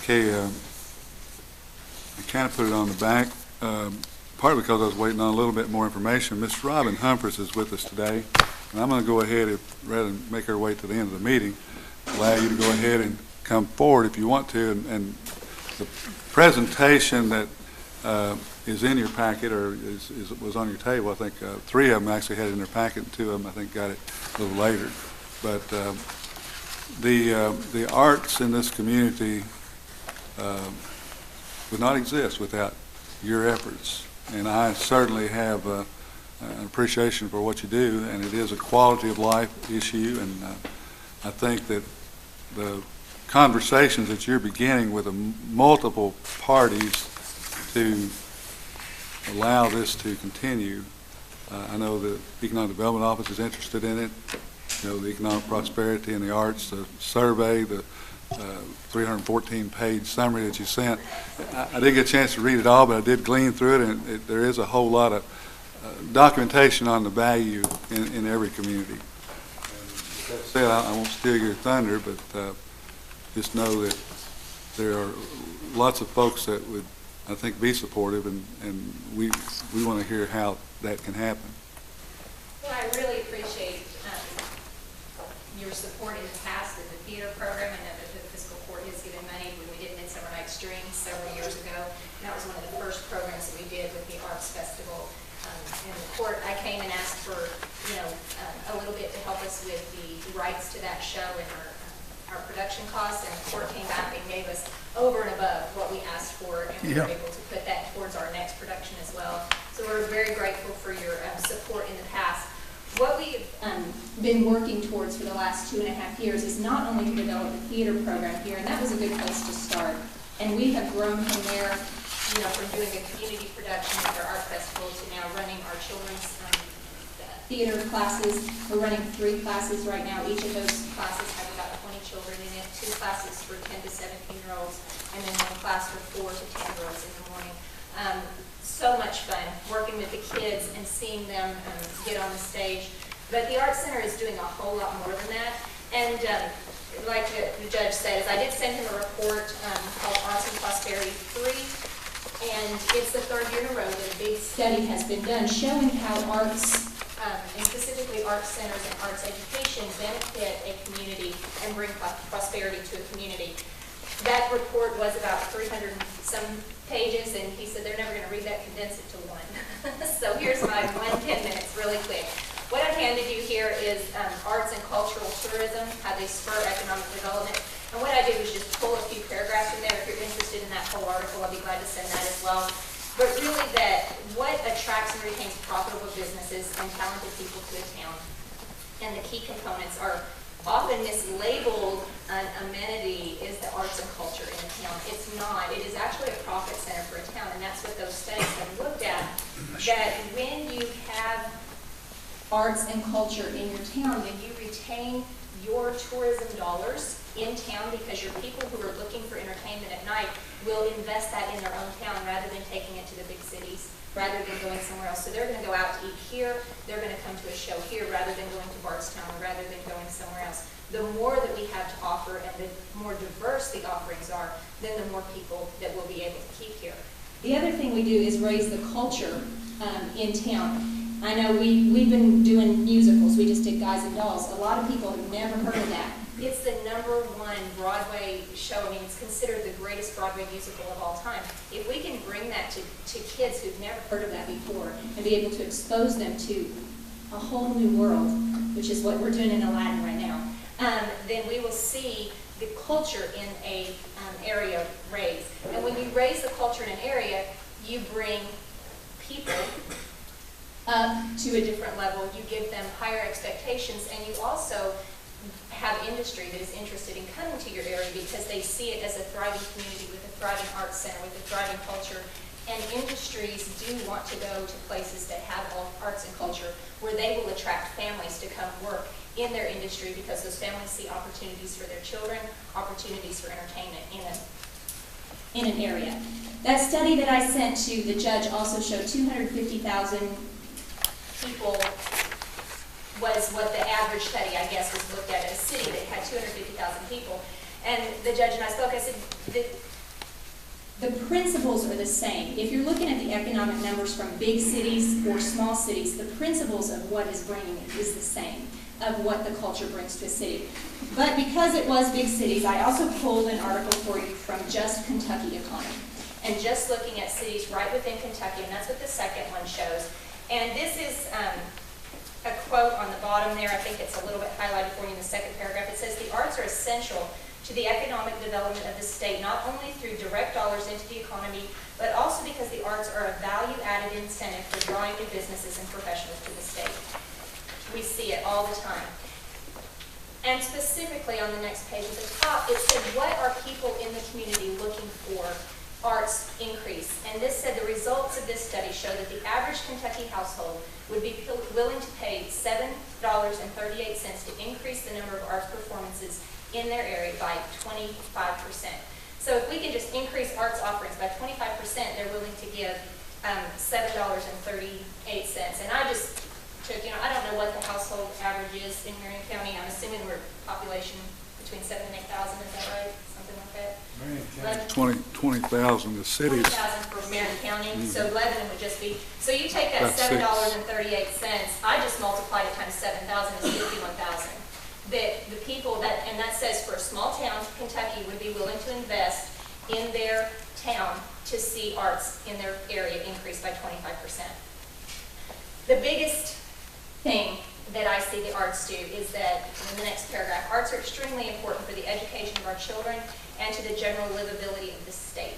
Okay, I kind of put it on the back, partly because I was waiting on a little bit more information. Miss Robin Humphreys is with us today, and I'm going to go ahead, rather than make her wait to the end of the meeting, allow you to go ahead and come forward if you want to. And the presentation that is in your packet, or was on your table, I think 3 of them actually had it in their packet, and 2 of them I think got it a little later. But the arts in this community would not exist without your efforts, and I certainly have an appreciation for what you do, and it is a quality of life issue, and I think that the conversations that you're beginning with multiple parties to allow this to continue. I know the Economic Development Office is interested in it. You know, the economic prosperity and the arts, the survey, the 314-page summary that you sent. I didn't get a chance to read it all, but I did glean through it, and there is a whole lot of documentation on the value in every community. And with that said, I won't steal your thunder, but just know that there are lots of folks that would, I think, be supportive, and we want to hear how that can happen. Well, I really appreciate your support in the past of the theater program. I know that the Fiscal Court has given money when we did Midsummer Night's Dream several years ago. And that was one of the first programs that we did with the Arts Festival. In the court, I came and asked for, a little bit to help us with the rights to that show and our production costs, and the court came back and gave us over and above what we asked for, and we were able to put that towards our next production as well. So we're very grateful for your support in the past. What we've been working towards for the last 2.5 years is not only to develop the theater program here, and that was a good place to start, and we have grown from there, from doing a community production at our art festival to now running our children's theater classes. We're running 3 classes right now. Each of those classes have about 20 children in it, 2 classes for 10 to 17-year-olds, and then 1 class for 4 to 10-year-olds in the morning. So much fun working with the kids and seeing them get on the stage. But the Arts Center is doing a whole lot more than that. And like the judge says, I did send him a report called Arts and Prosperity 3. And it's the 3rd year in a row that a big study has been done showing how arts, and specifically arts centers and arts education, benefit a community and bring prosperity to a community. That report was about 300 and some pages, and he said they're never going to read that, condense it to 1. So here's my 10 minutes really quick. What I've handed you here is arts and cultural tourism, how they spur economic development. And what I did was just pull a few paragraphs from there. If you're interested in that whole article, I'll be glad to send that as well. But really what attracts and retains profitable businesses and talented people to a town. And the key components are often mislabeled. An amenity is the arts and culture in a town. It's not. It is actually a profit center for a town, and that's what those studies have looked at, that when you have arts and culture in your town, then you retain your tourism dollars in town, because your people who are looking for entertainment at night will invest that in their own town rather than taking it to the big cities, rather than going somewhere else. So they're going to go out to eat here, they're going to come to a show here rather than going to Bardstown, or rather than going somewhere else. The more that we have to offer and the more diverse the offerings are, then the more people that we'll be able to keep here. The other thing we do is raise the culture in town. I know we've been doing musicals. We just did Guys and Dolls. A lot of people have never heard of that. It's the #1 Broadway show. I mean, it's considered the greatest Broadway musical of all time. If we can bring that to kids who've never heard of that before and be able to expose them to a whole new world, which is what we're doing in Aladdin right now, then we will see the culture in a area raised. And when you raise the culture in an area, you bring people up to a different level. You give them higher expectations, and you also have industry that is interested in coming to your area because they see it as a thriving community with a thriving arts center, with a thriving culture. And industries do want to go to places that have arts and culture, where they will attract families to come work in their industry, because those families see opportunities for their children, opportunities for entertainment in an area. That study that I sent to the judge also showed 250,000 people was what the average study, I guess, was looked at a city that had 250,000 people. And the judge and I spoke. I said, The principles are the same. If you're looking at the economic numbers from big cities or small cities, the principles of what is bringing it is the same, of what the culture brings to a city. But because it was big cities, I also pulled an article for you from Just Kentucky Economy. And just looking at cities right within Kentucky, and that's what the second one shows. And this is a quote on the bottom there. I think it's a little bit highlighted for you in the second paragraph. It says, "The arts are essential to the economic development of the state, not only through direct dollars into the economy, but also because the arts are a value-added incentive for drawing new businesses and professionals to the state." We see it all the time. And specifically on the next page at the top, it said, what are people in the community looking for? Arts increase. And this said the results of this study show that the average Kentucky household would be willing to pay $7.38 to increase the number of arts performances in their area by 25%. So if we can just increase arts offerings by 25%, they're willing to give $7.38. And I just took, I don't know what the household average is in Marion County. I'm assuming we're population between 7,000 and 8,000, is that right? Something like that? Marion County, 20,000, the cities. 20,000 for Marion County, so Lebanon would just be, so you take that $7.38, I just multiplied it times 7,000 is 51,000. That the people and that says for a small town, Kentucky would be willing to invest in their town to see arts in their area increase by 25%. The biggest thing that I see the arts do is that, in the next paragraph, arts are extremely important for the education of our children and to the general livability of the state.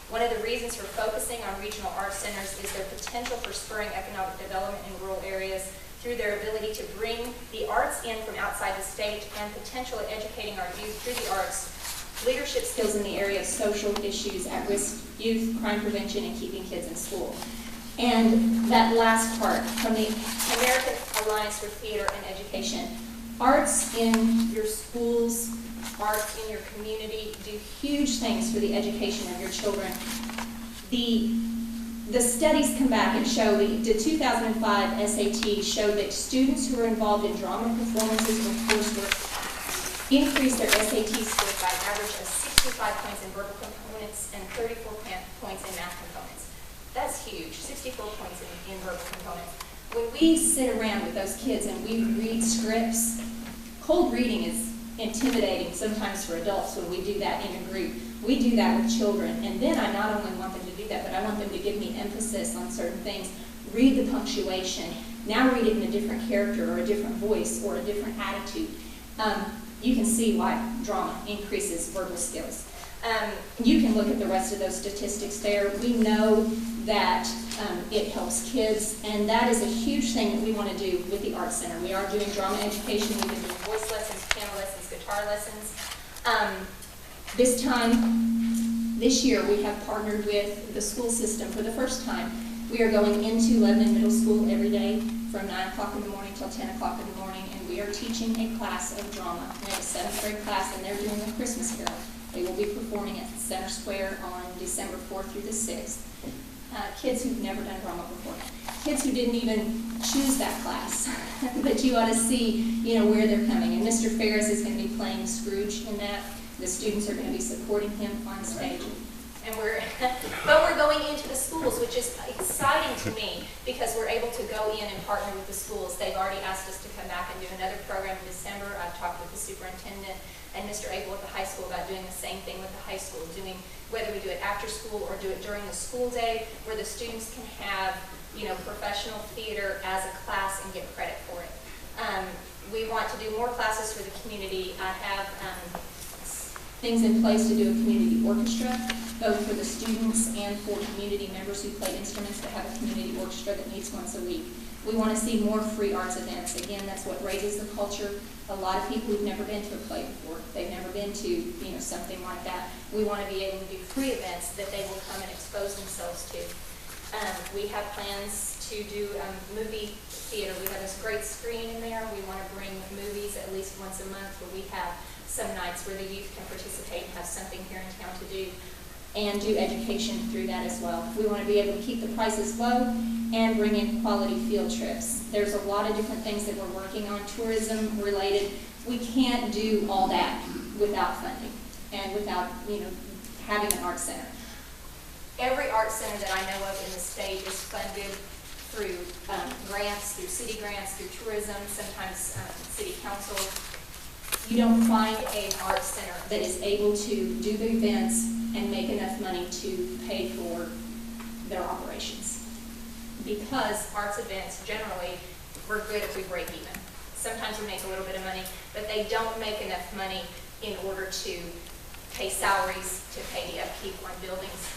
One of the reasons for focusing on regional arts centers is their potential for spurring economic development in rural areas through their ability to bring the arts in from outside the state and potential at educating our youth through the arts, leadership skills in the area of social issues, at-risk youth, crime prevention, and keeping kids in school. And that last part, from the American Alliance for Theater and Education, arts in your schools, arts in your community do huge things for the education of your children. The studies come back and show, the 2005 SAT showed that students who were involved in drama performances or coursework increased their SAT scores by an average of 65 points in verbal components and 34 points in math components. That's huge, 64 points in verbal components. When we sit around with those kids and we read scripts, cold reading is intimidating sometimes for adults when we do that in a group. We do that with children, and then I not only want them to do that, but I want them to give me emphasis on certain things. Read the punctuation. Now read it in a different character or a different voice or a different attitude. You can see why drama increases verbal skills. You can look at the rest of those statistics there. We know that it helps kids, and that is a huge thing that we want to do with the Arts Center. We are doing drama education. We've been doing voice lessons, piano lessons, guitar lessons. This year, we have partnered with the school system for the first time. We are going into Lebanon Middle School every day from 9 o'clock in the morning till 10 o'clock in the morning, and we are teaching a class of drama. We have a 7th grade class, and they're doing a Christmas Carol. They will be performing at Center Square on December 4th through the 6th. Kids who've never done drama before. Kids who didn't even choose that class. But you ought to see, where they're coming. And Mr. Ferris is going to be playing Scrooge in that. The students are going to be supporting him on stage. And we're going into the schools, which is exciting to me because we're able to go in and partner with the schools. They've already asked us to come back and do another program in December. I've talked with the superintendent and Mr. Abel at the high school about doing the same thing with the high school, whether we do it after school or do it during the school day, where the students can have, professional theater as a class and get credit for it. We want to do more classes for the community. I have things in place to do a community orchestra, both for the students and for community members who play instruments, to have a community orchestra that meets once a week. We want to see more free arts events. Again, that's what raises the culture. A lot of people who've never been to a play before, they've never been to, something like that. We want to be able to do free events that they will come and expose themselves to. We have plans to do movie theater. We have this great screen in there. We want to bring movies at least once a month, where we have some nights where the youth can participate and have something here in town to do, and do education through that as well. We want to be able to keep the prices low and bring in quality field trips. There's a lot of different things that we're working on, tourism related. We can't do all that without funding and without, having an art center. Every art center that I know of in the state is funded through grants, through city grants, through tourism, sometimes city council. You don't find an art center that is able to do the events and make enough money to pay for their operations. Because arts events, generally, we're good if we break even. Sometimes we make a little bit of money, but they don't make enough money in order to pay salaries, to pay the upkeep on buildings.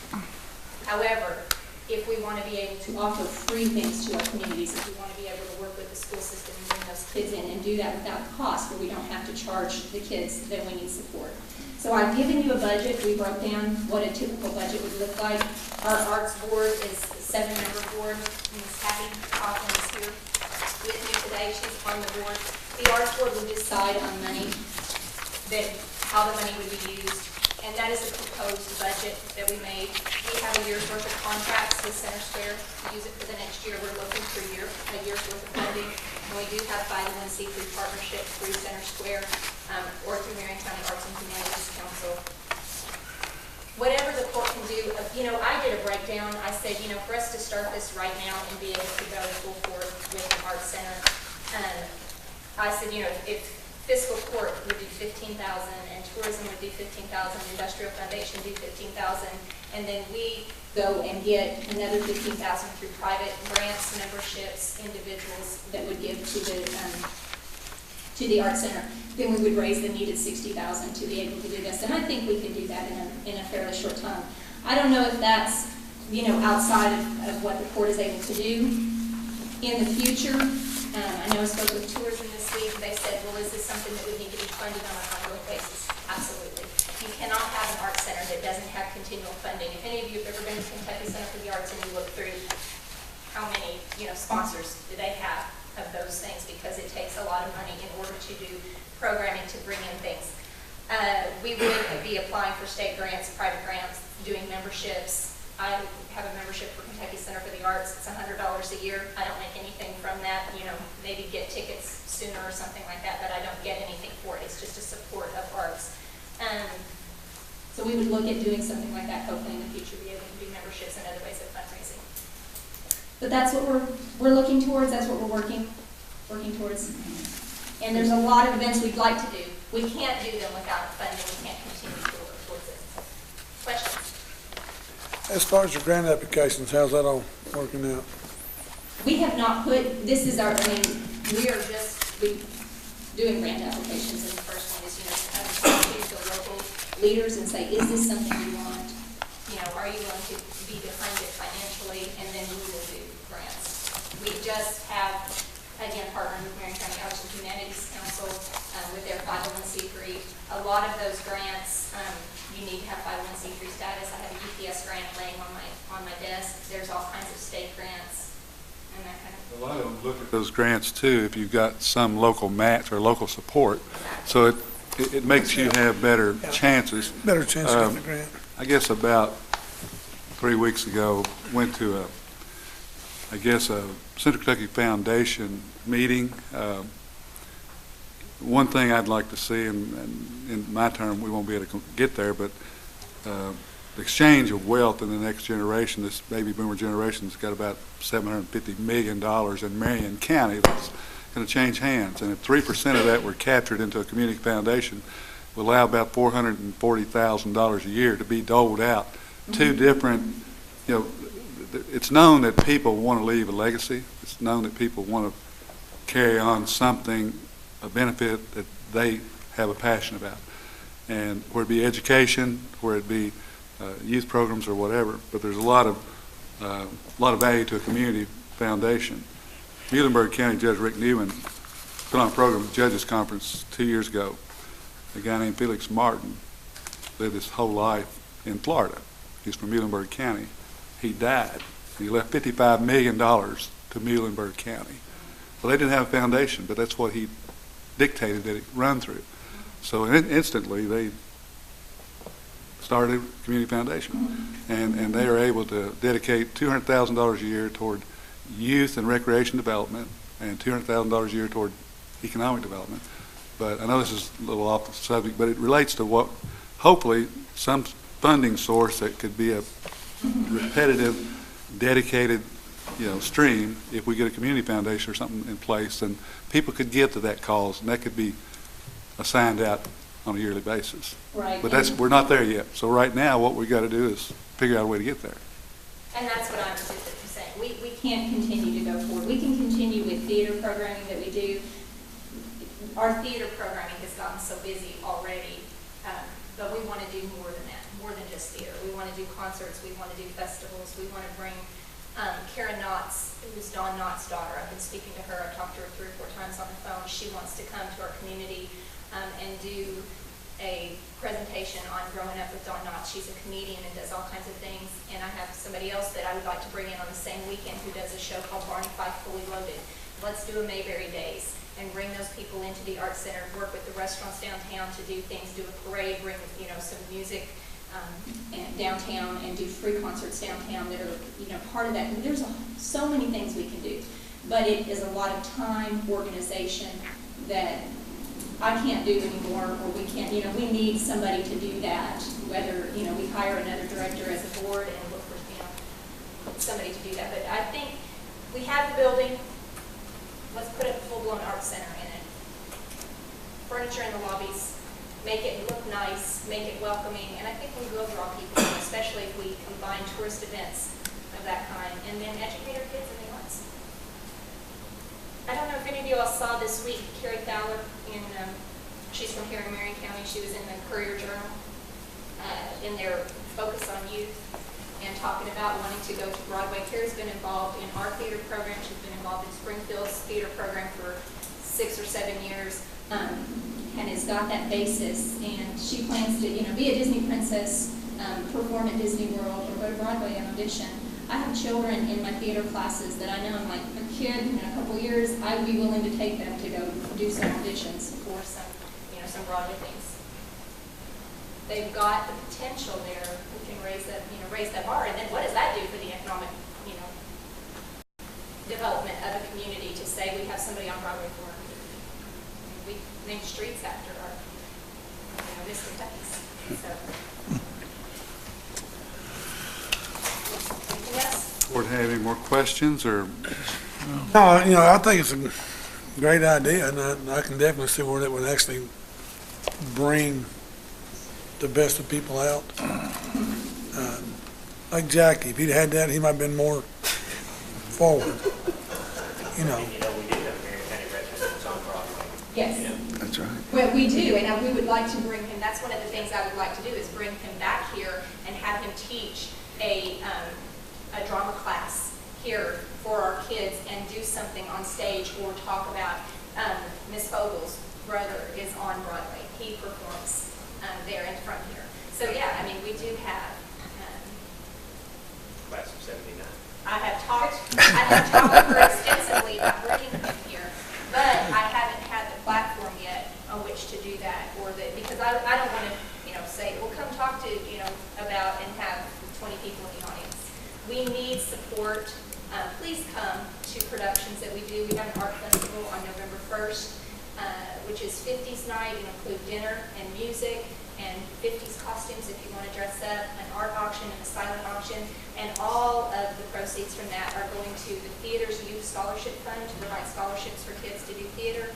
However, if we want to be able to offer free things to our communities, if we want to be able to work with the school system and bring those kids in and do that without cost, where we don't have to charge the kids that we need support. So I've given you a budget. We broke down what a typical budget would look like. Our arts board is a 7-member board. Ms. Hattie Coughlin is here with me today. She's on the board. The arts board would decide on money, how the money would be used. And that is a proposed budget that we made. We have a year's worth of contracts with Center Square to use it for the next year. We're looking for a year's worth of funding. And we do have 501c3 partnerships through Center Square or through Marion County Arts and Humanities Council. Whatever the court can do, I did a breakdown. I said, for us to start this right now and be able to go full forward with an art center, I said, if Fiscal Court would do $15,000, and tourism would do $15,000, industrial foundation do $15,000, and then we go and get another $15,000 through private grants, memberships, individuals that would give to the art center, then we would raise the needed $60,000 to be able to do this. And I think we can do that in a fairly short time. I don't know if that's outside of what the court is able to do in the future. I know I spoke with tourism this week. They said, well, is this something that would need to be funded on an ongoing basis? Absolutely. You cannot have an art center that doesn't have continual funding. If any of you have ever been to Kentucky Center for the Arts and you look through how many sponsors do they have of those things, because it takes a lot of money in order to do programming, to bring in things. We would be applying for state grants, private grants, doing memberships. I have a membership for Kentucky Center for the Arts. It's $100 a year. I don't make anything from that. Maybe get tickets sooner or something like that, but I don't get anything for it. It's just a support of arts. So we would look at doing something like that, hopefully in the future, be able to do memberships and other ways of fundraising. But that's what we're looking towards. That's what we're working towards. And there's a lot of events we'd like to do. We can't do them without funding. We can't continue to work towards it. Questions? As far as the grant applications, how's that all working out? We have not put, this is our, we are just doing grant applications, and the first one is, to the local leaders and say, is this something you want? Are you willing to be behind it financially? And then we will do grants. We just have, again, partnered with Marion County Arts and Humanities Council with their 501c3. A lot of those grants, you need to have 501c3 status. I have a UPS grant laying on my desk. There's all kinds of state grants and that kind of. A lot of them look at those grants too if you've got some local match or local support. So it makes you have better chances. Better chance of getting a grant. I guess about 3 weeks ago, went to a Central Kentucky Foundation meeting. One thing I'd like to see, and in my term we won't be able to get there, but the exchange of wealth in the next generation, this baby boomer generation, has got about $750 million in Marion County that's going to change hands. And if 3% of that were captured into a community foundation, will allow about $440,000 a year to be doled out. Two different, it's known that people want to leave a legacy. It's known that people want to carry on something, a benefit that they have a passion about. And where it be education, where it be youth programs or whatever, but there's a lot of value to a community foundation. Muhlenberg County Judge Rick Newman put on a program at the Judges Conference 2 years ago. A guy named Felix Martin lived his whole life in Florida. He's from Muhlenberg County. He died. He left $55 million to Muhlenberg County. Well, they didn't have a foundation, but that's what he dictated that it run through. So instantly they started a community foundation, and they are able to dedicate $200,000 a year toward youth and recreation development and $200,000 a year toward economic development. But I know this is a little off the subject, but it relates to what hopefully some funding source that could be a repetitive, dedicated, stream. If we get a community foundation or something in place, then people could give to that cause, and that could be assigned out on a yearly basis. Right. But we're not there yet. So right now, what we got to do is figure out a way to get there. And that's what I'm just saying. We can't continue to go forward. We can continue with theater programming that we do. Our theater programming has gotten so busy already, but we want to do more than that, more than just theater. We want to do concerts. We want to do festivals. We want to bring Karen Knotts, who's Don Knotts' daughter. I've been speaking to her. I've talked to her 3 or 4 times on the phone. She wants to come to our community and do a presentation on growing up with Don Knotts. She's a comedian and does all kinds of things. And I have somebody else that I would like to bring in on the same weekend who does a show called Barney Fife Fully Loaded. Let's do a Mayberry Days and bring those people into the Arts Center, work with the restaurants downtown to do things, do a parade, bring some music and downtown, and do free concerts downtown that are part of that. And there's so many things we can do, but it is a lot of time, organization that I can't do anymore, or we can't. We need somebody to do that. Whether we hire another director as a board and look for somebody to do that. But I think we have the building. Let's put a full-blown arts center in it. Furniture in the lobbies, make it look nice, make it welcoming, and I think we will draw people in, especially if we combine tourist events of that kind, and then educate our kids in the arts. I don't know if any of you all saw this week, Carrie Fowler, she's from here in Marion County. She was in the Courier Journal in their focus on youth and talking about wanting to go to Broadway. Carrie's been involved in our theater program. She's been involved in Springfield's theater program for 6 or 7 years and has got that basis. And she plans to be a Disney princess, perform at Disney World, or go to Broadway and audition. I have children in my theater classes that I know, I'm like, a kid in a couple years, I would be willing to take them to go do some auditions for some Broadway things. They've got the potential there. We can raise that bar, and then what does that do for the economic, development of a community to say we have somebody on Broadway for our community? We named streets after our, Miss Kentucky's. So. Anything else? Board have any more questions or? No, I think it's a great idea, and I can definitely see where it would actually bring the best of people out. Like Jackie, if he'd had that, he might have been more forward. We do have Marion County residents on Broadway. Yes. That's right. Well, we do, and we would like to bring him. That's one of the things I would like to do is bring him back here and have him teach a drama class here for our kids and do something on stage or talk about Miss Fogel's brother is on Broadway. He performs there in front here. So yeah, we do have. Class of 79. I have talked with her extensively about bringing him here, but I haven't had the platform yet on which to do that, because I don't want to, say, well, come talk to, about and have 20 people in the audience. We need support. Please come to productions that we do. We have an art festival on November 1st, which is 50s night. It'll include dinner and music and 50s costumes if you want to dress up, an art auction and a silent auction, and all of the proceeds from that are going to the Theater's Youth Scholarship Fund to provide scholarships for kids to do theater,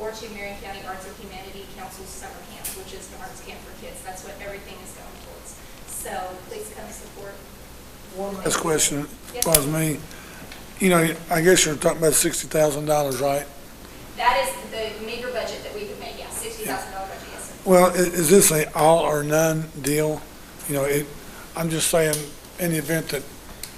or to Marion County Arts and Humanity Council's summer camp, which is an arts camp for kids. That's what everything is going towards. So please come support. One last question, Yes. as me, I guess you're talking about $60,000, right? That is the meager budget that we could make, yeah, $60,000 budget, yes, sir. Well, is this a all or none deal? I'm just saying, in the event that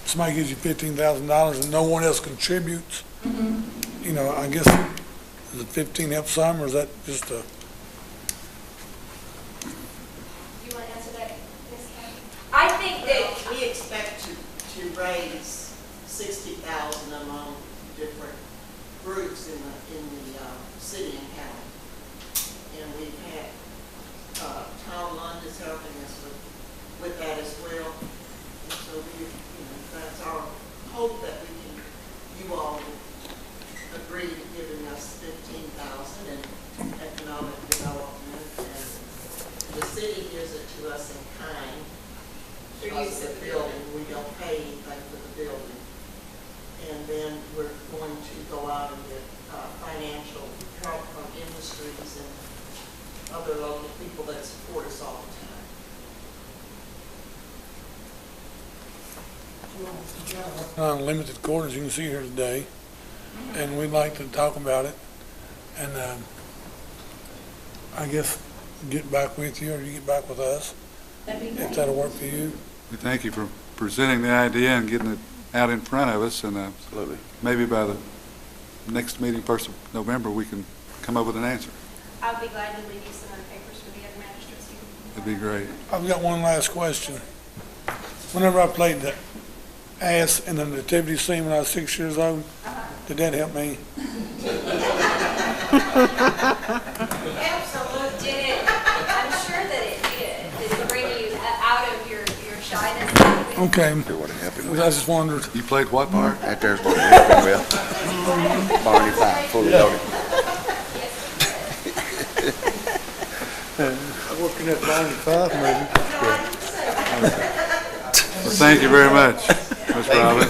somebody gives you $15,000 and no one else contributes, I guess, does the 15 help some, or is that just a? You want to answer that, Ms. Kay? I think that We expect to raise 60,000 among different groups in the city and county. And we've had, Tom Lund is helping us with that as well. And so that's our hope that you all will agree to giving us 15,000 in economic development. And the city gives it to us in kind. because of the building. We don't pay anything for the building. And then we're going to go out and get financial help from industries and other local people that support us all the time. Unlimited quarters, you can see here today, and we'd like to talk about it, and I guess get back with you, or you get back with us, That'd be if great. that'll work for you. We thank you for presenting the idea and getting it out in front of us, and Absolutely. maybe by the next meeting, 1st of November, we can come up with an answer. I'll be glad to leave you some other papers for the other magistrates. It'd be great. I've got one last question. Whenever I played the ass in the nativity scene when I was 6 years old, did that help me? Absolutely. Did it, I'm sure that it did. Did it bring you out of your shyness? Okay, Do what happened I with. just wondered. You played what part? That there's what happened with. Barney Fife, fully loaded. I worked in that 95 movie. Well, thank you very much, Ms. Robin.